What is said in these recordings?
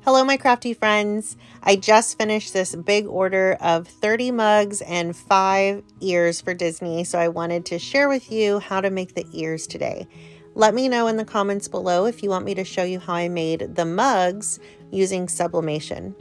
Hello, my crafty friends. I just finished this big order of 30 mugs and 5 ears for Disney, so I wanted to share with you how to make the ears today. Let me know in the comments below if you want me to show you how I made the mugs using sublimation.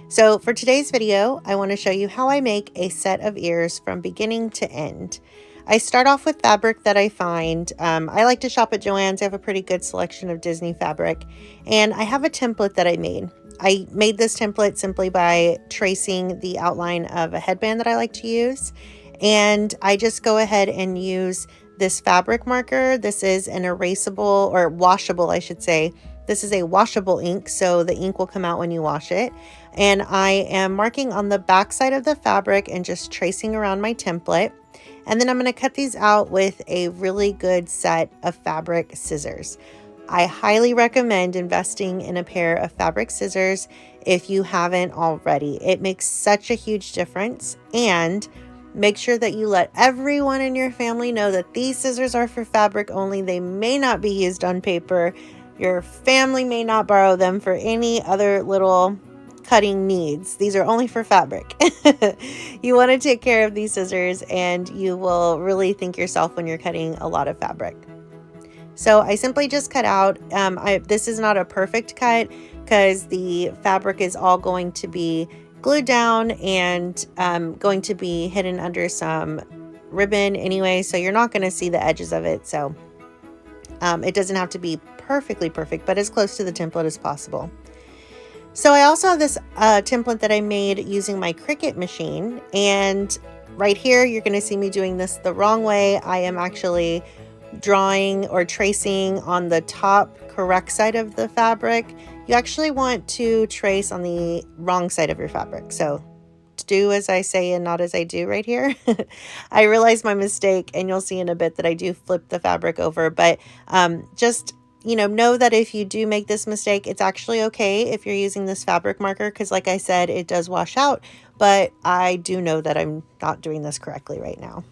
So for today's video, I want to show you how I make a set of ears from beginning to end. I start off with fabric that I find. I like to shop at Joann's. They have a pretty good selection of Disney fabric. And I have a template that I made. I made this template simply by tracing the outline of a headband that I like to use. And I just go ahead and use this fabric marker. This is an erasable, or washable, I should say. This is a washable ink, so the ink will come out when you wash it. And I am marking on the back side of the fabric and just tracing around my template. And then I'm going to cut these out with a really good set of fabric scissors. I highly recommend investing in a pair of fabric scissors if you haven't already. It makes such a huge difference. And make sure that you let everyone in your family know that these scissors are for fabric only. They may not be used on paper. Your family may not borrow them for any other little cutting needs. These are only for fabric. You want to take care of these scissors and you will really thank yourself when you're cutting a lot of fabric. So I simply just cut out, this is not a perfect cut because the fabric is all going to be glued down and going to be hidden under some ribbon anyway, so you're not going to see the edges of it. So it doesn't have to be perfectly perfect, but as close to the template as possible. So I also have this template that I made using my Cricut machine, and right here you're going to see me doing this the wrong way. I am actually drawing or tracing on the top correct side of the fabric. You actually want to trace on the wrong side of your fabric. So do as I say and not as I do right here. I realized my mistake, and you'll see in a bit that I do flip the fabric over, but just know that if you do make this mistake, it's actually okay if you're using this fabric marker, because like I said, it does wash out, but I do know that I'm not doing this correctly right now.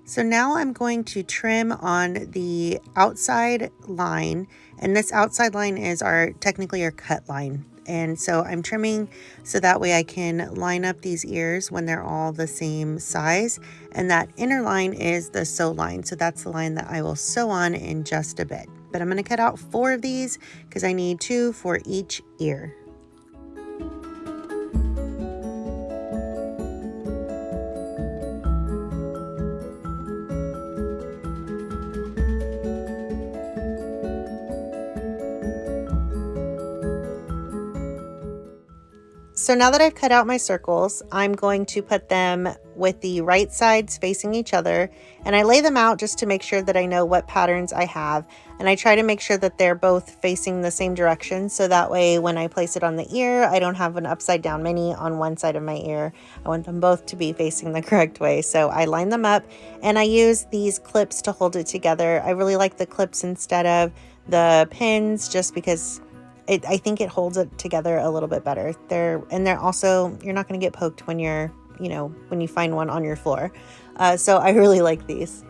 So now I'm going to trim on the outside line, and this outside line is technically our cut line. And so I'm trimming so that way I can line up these ears when they're all the same size. And that inner line is the sew line. So that's the line that I will sew on in just a bit. But I'm going to cut out 4 of these because I need 2 for each ear. So now that I've cut out my circles, I'm going to put them with the right sides facing each other, and I lay them out just to make sure that I know what patterns I have, and I try to make sure that they're both facing the same direction, so that way when I place it on the ear, I don't have an upside down mini on one side of my ear. I want them both to be facing the correct way. So I line them up, and I use these clips to hold it together. I really like the clips instead of the pins just because I think it holds it together a little bit better. They're also, you're not going to get poked when when you find one on your floor. So I really like these.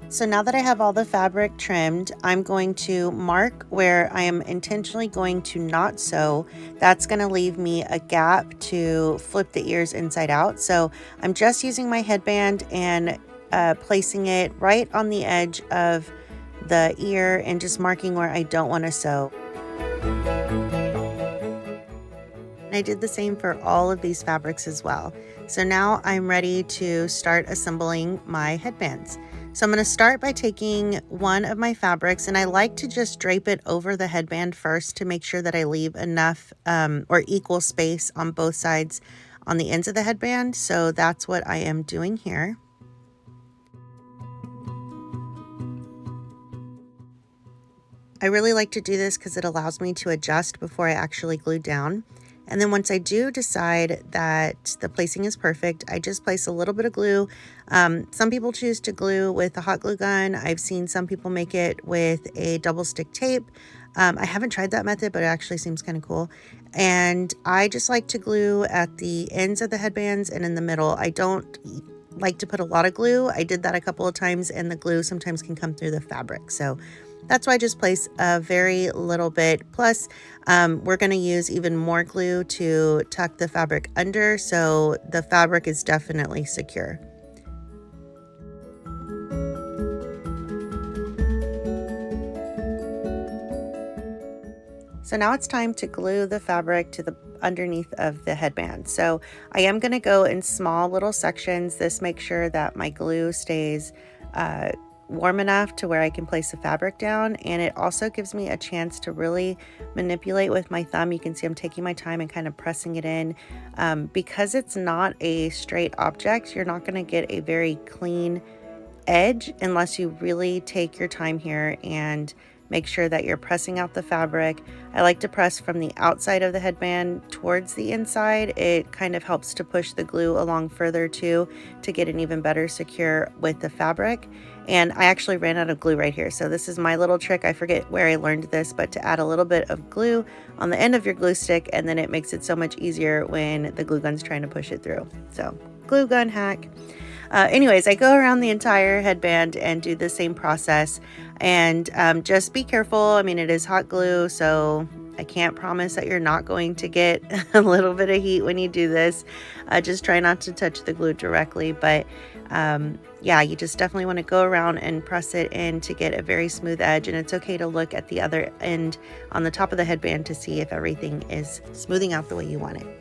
So now that I have all the fabric trimmed, I'm going to mark where I am intentionally going to not sew. That's going to leave me a gap to flip the ears inside out. So I'm just using my headband and placing it right on the edge of the ear and just marking where I don't want to sew. And I did the same for all of these fabrics as well. So now I'm ready to start assembling my headbands. So I'm going to start by taking one of my fabrics, and I like to just drape it over the headband first to make sure that I leave enough or equal space on both sides on the ends of the headband. So that's what I am doing here. I really like to do this because it allows me to adjust before I actually glue down. And then once I do decide that the placing is perfect, I just place a little bit of glue. Some people choose to glue with a hot glue gun. I've seen some people make it with a double stick tape. I haven't tried that method, but it actually seems kind of cool. And I just like to glue at the ends of the headbands and in the middle. I don't like to put a lot of glue. I did that a couple of times, and the glue sometimes can come through the fabric. So that's why I just place a very little bit. Plus, we're going to use even more glue to tuck the fabric under, so the fabric is definitely secure. So now it's time to glue the fabric to the underneath of the headband. So I am going to go in small little sections. This makes sure that my glue stays warm enough to where I can place the fabric down, and it also gives me a chance to really manipulate with my thumb. You can see I'm taking my time and kind of pressing it in. Because it's not a straight object, you're not going to get a very clean edge unless you really take your time here and make sure that you're pressing out the fabric. I like to press from the outside of the headband towards the inside. It kind of helps to push the glue along further too, to get an even better secure with the fabric. And I actually ran out of glue right here. So this is my little trick. I forget where I learned this, but to add a little bit of glue on the end of your glue stick, and then it makes it so much easier when the glue gun's trying to push it through. So glue gun hack. Anyways, I go around the entire headband and do the same process, and just be careful. I mean, it is hot glue, so I can't promise that you're not going to get a little bit of heat when you do this. Just try not to touch the glue directly, but yeah, you just definitely want to go around and press it in to get a very smooth edge. And it's okay to look at the other end on the top of the headband to see if everything is smoothing out the way you want it.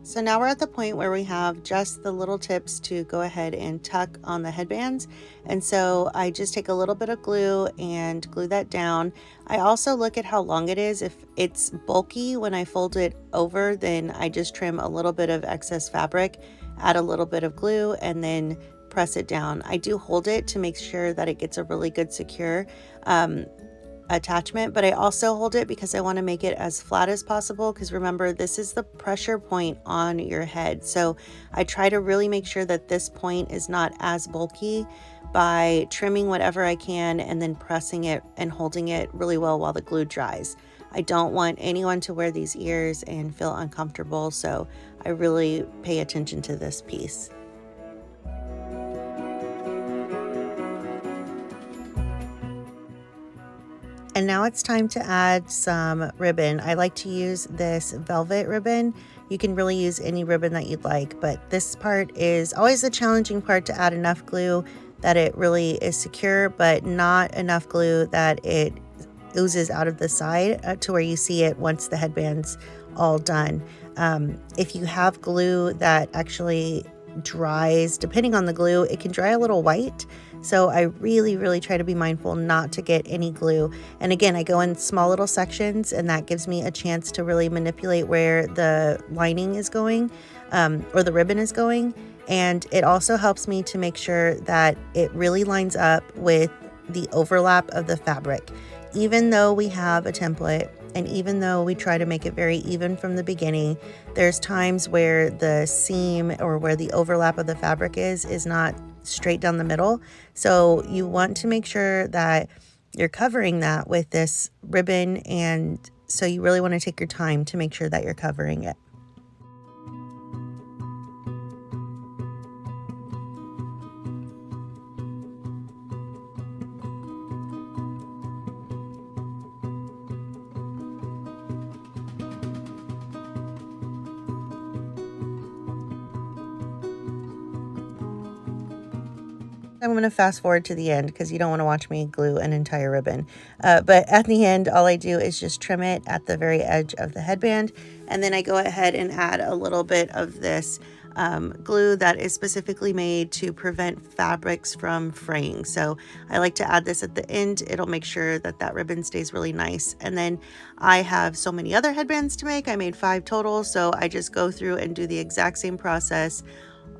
So now we're at the point where we have just the little tips to go ahead and tuck on the headbands. And so I just take a little bit of glue and glue that down. I also look at how long it is. If it's bulky when I fold it over, then I just trim a little bit of excess fabric, add a little bit of glue, and then press it down. I do hold it to make sure that it gets a really good secure attachment, but I also hold it because I want to make it as flat as possible, because remember, this is the pressure point on your head. So I try to really make sure that this point is not as bulky by trimming whatever I can and then pressing it and holding it really well while the glue dries. I don't want anyone to wear these ears and feel uncomfortable, so I really pay attention to this piece. And now it's time to add some ribbon. I like to use this velvet ribbon. You can really use any ribbon that you'd like, but this part is always the challenging part, to add enough glue that it really is secure, but not enough glue that it oozes out of the side to where you see it once the headband's all done. If you have glue that actually dries, depending on the glue, it can dry a little white. So I really try to be mindful not to get any glue. And again, I go in small little sections, and that gives me a chance to really manipulate where the lining is going, or the ribbon is going. And it also helps me to make sure that it really lines up with the overlap of the fabric. Even though we have a template, and even though we try to make it very even from the beginning, there's times where the seam or where the overlap of the fabric is not straight down the middle. So you want to make sure that you're covering that with this ribbon, and so you really want to take your time to make sure that you're covering it. I'm going to fast forward to the end because you don't want to watch me glue an entire ribbon. But at the end, all I do is just trim it at the very edge of the headband. And then I go ahead and add a little bit of this glue that is specifically made to prevent fabrics from fraying. So I like to add this at the end. It'll make sure that that ribbon stays really nice. And then I have so many other headbands to make. I made 5 total. So I just go through and do the exact same process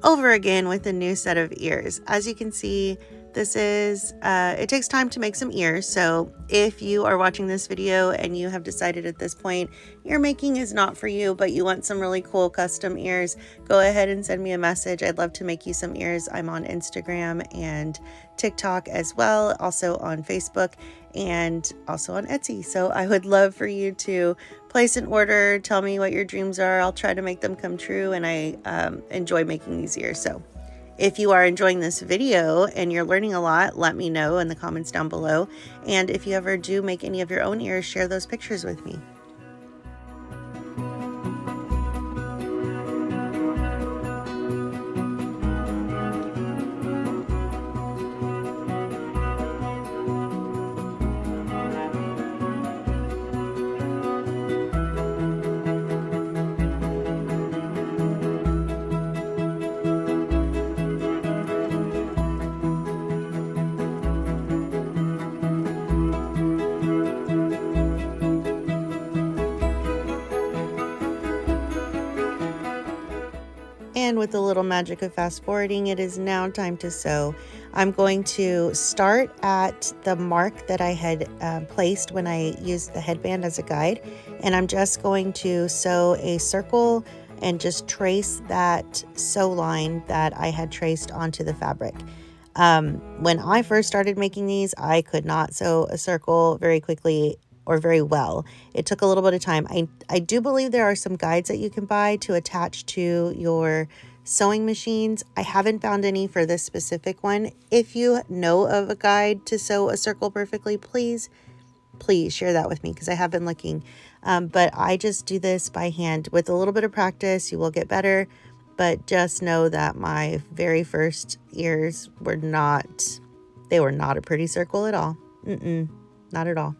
over again with a new set of ears. As you can see, this is, it takes time to make some ears. So if you are watching this video and you have decided at this point ear making is not for you, but you want some really cool custom ears, go ahead and send me a message. I'd love to make you some ears. I'm on Instagram and TikTok as well, also on Facebook and also on Etsy. So I would love for you to place an order, tell me what your dreams are. I'll try to make them come true, and I enjoy making these ears. So if you are enjoying this video and you're learning a lot, let me know in the comments down below. And if you ever do make any of your own ears, share those pictures with me. And with the little magic of fast forwarding, it is now time to sew. I'm going to start at the mark that I had placed when I used the headband as a guide. And I'm just going to sew a circle and just trace that sew line that I had traced onto the fabric. When I first started making these, I could not sew a circle very quickly or very well. It took a little bit of time. I do believe there are some guides that you can buy to attach to your sewing machines. I haven't found any for this specific one. If you know of a guide to sew a circle perfectly, please share that with me because I have been looking. But I just do this by hand. With a little bit of practice, you will get better. But just know that my very first ears were not, they were not a pretty circle at all. Not at all.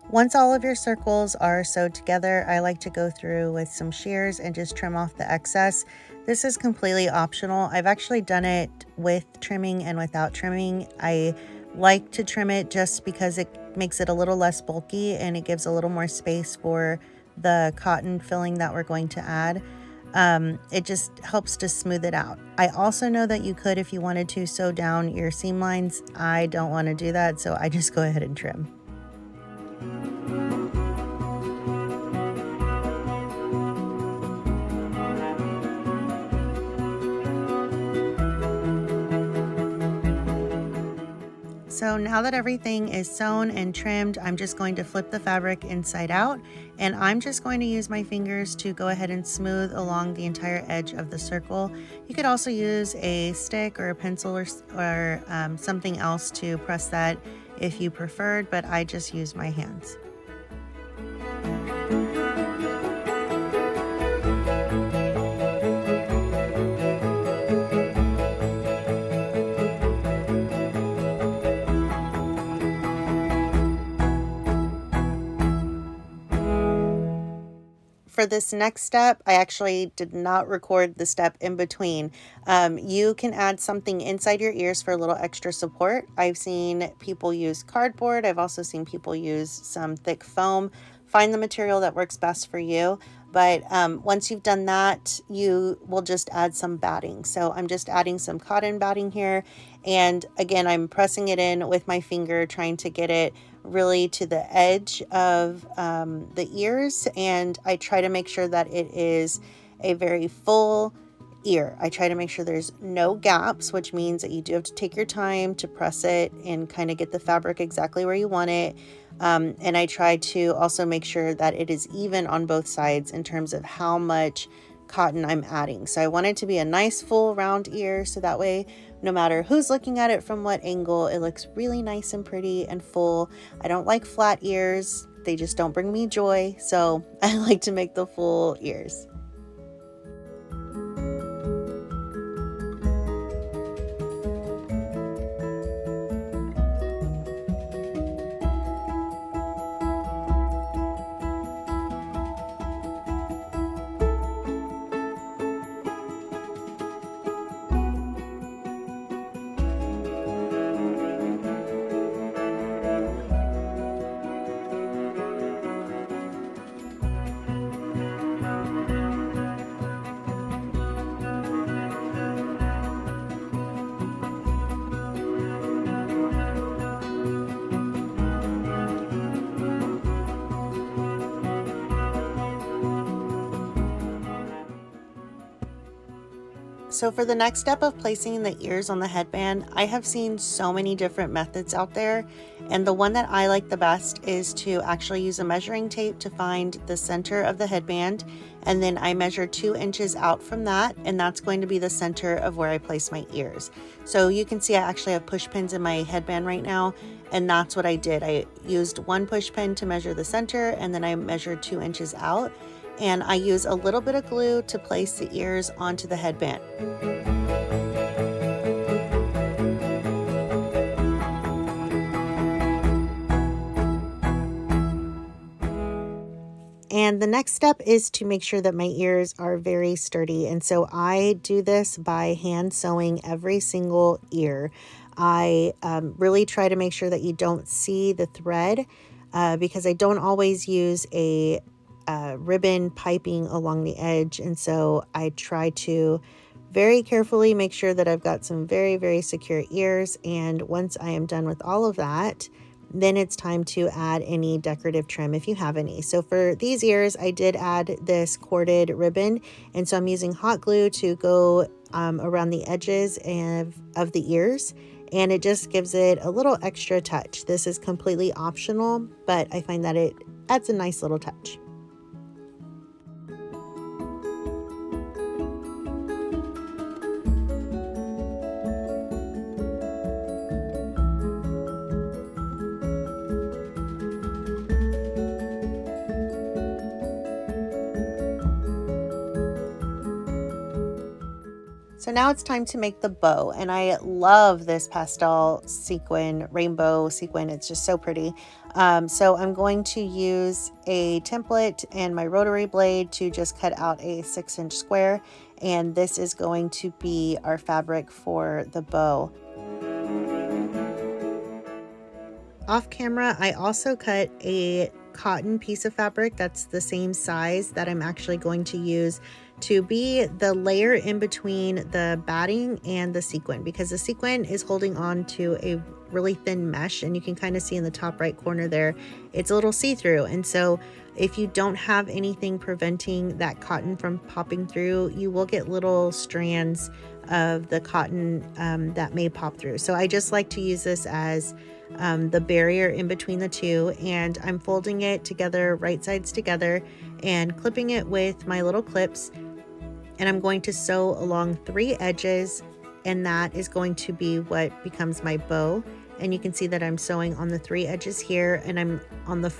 Once all of your circles are sewed together, I like to go through with some shears and just trim off the excess. This is completely optional. I've actually done it with trimming and without trimming. I like to trim it just because it makes it a little less bulky and it gives a little more space for the cotton filling that we're going to add. It just helps to smooth it out. I also know that you could, if you wanted to, sew down your seam lines. I don't want to do that, so I just go ahead and trim. So now that everything is sewn and trimmed, I'm just going to flip the fabric inside out, and I'm just going to use my fingers to go ahead and smooth along the entire edge of the circle. You could also use a stick or a pencil or something else to press that if you preferred, but I just use my hands. For this next step, I actually did not record the step in between. You can add something inside your ears for a little extra support. I've seen people use cardboard. I've also seen people use some thick foam. Find the material that works best for you. But once you've done that, you will just add some batting. So I'm just adding some cotton batting here. And again, I'm pressing it in with my finger, trying to get it really to the edge of the ears. And I try to make sure that it is a very full ear. I try to make sure there's no gaps, which means that you do have to take your time to press it and kind of get the fabric exactly where you want it. And I try to also make sure that it is even on both sides in terms of how much cotton I'm adding. So I want it to be a nice full round ear, so that way no matter who's looking at it from what angle, it looks really nice and pretty and full. I don't like flat ears. They just don't bring me joy. So I like to make the full ears. So for the next step of placing the ears on the headband, I have seen so many different methods out there, and the one that I like the best is to actually use a measuring tape to find the center of the headband, and then I measure 2 inches out from that, and that's going to be the center of where I place my ears. So you can see I actually have push pins in my headband right now, and that's what I did. I used 1 push pin to measure the center, and then I measured 2 inches out, and I use a little bit of glue to place the ears onto the headband. And the next step is to make sure that my ears are very sturdy. And so I do this by hand sewing every single ear. I really try to make sure that you don't see the thread because I don't always use a ribbon piping along the edge. And so I try to very carefully make sure that I've got some very, very secure ears. And once I am done with all of that, then it's time to add any decorative trim if you have any. So for these ears, I did add this corded ribbon, and so I'm using hot glue to go around the edges of the ears, and it just gives it a little extra touch. This is completely optional, but I find that it adds a nice little touch. So now it's time to make the bow, and I love this pastel sequin, rainbow sequin. It's just so pretty. So I'm going to use a template and my rotary blade to just cut out a 6-inch square, and this is going to be our fabric for the bow. Off camera, I also cut a cotton piece of fabric that's the same size that I'm actually going to use to be the layer in between the batting and the sequin, because the sequin is holding on to a really thin mesh, and you can kind of see in the top right corner there, it's a little see-through. And so if you don't have anything preventing that cotton from popping through, you will get little strands of the cotton that may pop through. So I just like to use this as the barrier in between the two, and I'm folding it together, right sides together, and clipping it with my little clips, and I'm going to sew along 3 edges, and that is going to be what becomes my bow. And you can see that I'm sewing on the 3 edges here, and I'm on the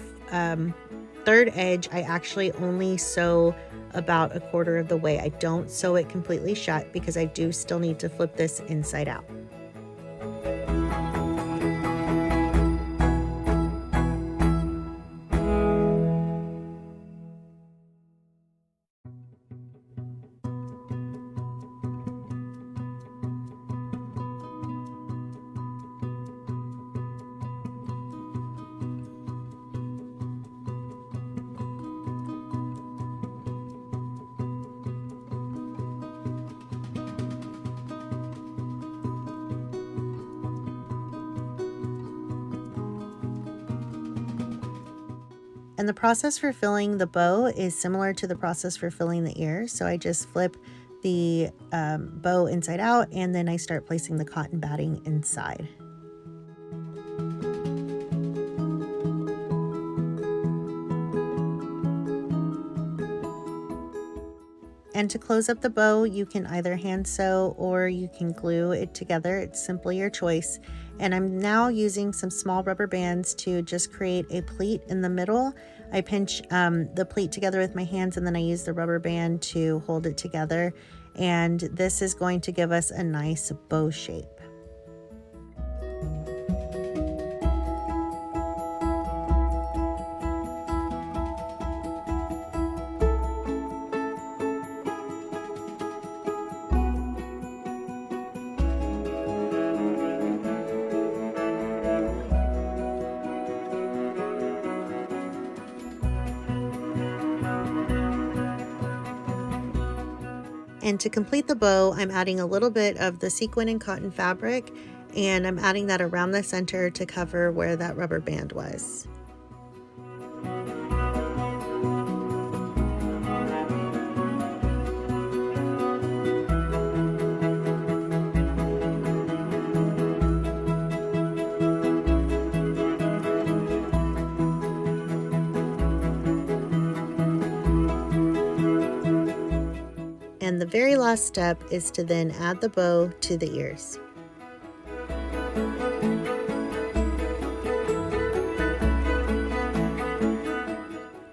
3rd edge. I actually only sew about 1/4 of the way. I don't sew it completely shut because I do still need to flip this inside out. And the process for filling the bow is similar to the process for filling the ears. So I just flip the bow inside out, and then I start placing the cotton batting inside. And to close up the bow, you can either hand sew or you can glue it together. It's simply your choice. And I'm now using some small rubber bands to just create a pleat in the middle. I pinch the pleat together with my hands, and then I use the rubber band to hold it together. And this is going to give us a nice bow shape. And to complete the bow, I'm adding a little bit of the sequin and cotton fabric, and I'm adding that around the center to cover where that rubber band was. And the very last step is to then add the bow to the ears.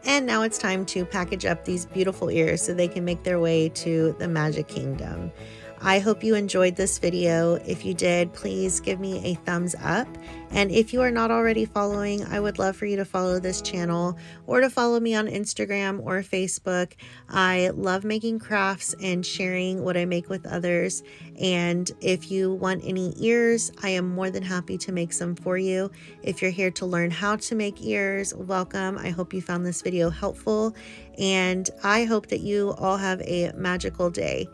And now it's time to package up these beautiful ears so they can make their way to the Magic Kingdom. I hope you enjoyed this video. If you did, please give me a thumbs up. And if you are not already following, I would love for you to follow this channel or to follow me on Instagram or Facebook. I love making crafts and sharing what I make with others. And if you want any ears, I am more than happy to make some for you. If you're here to learn how to make ears, welcome. I hope you found this video helpful, and I hope that you all have a magical day.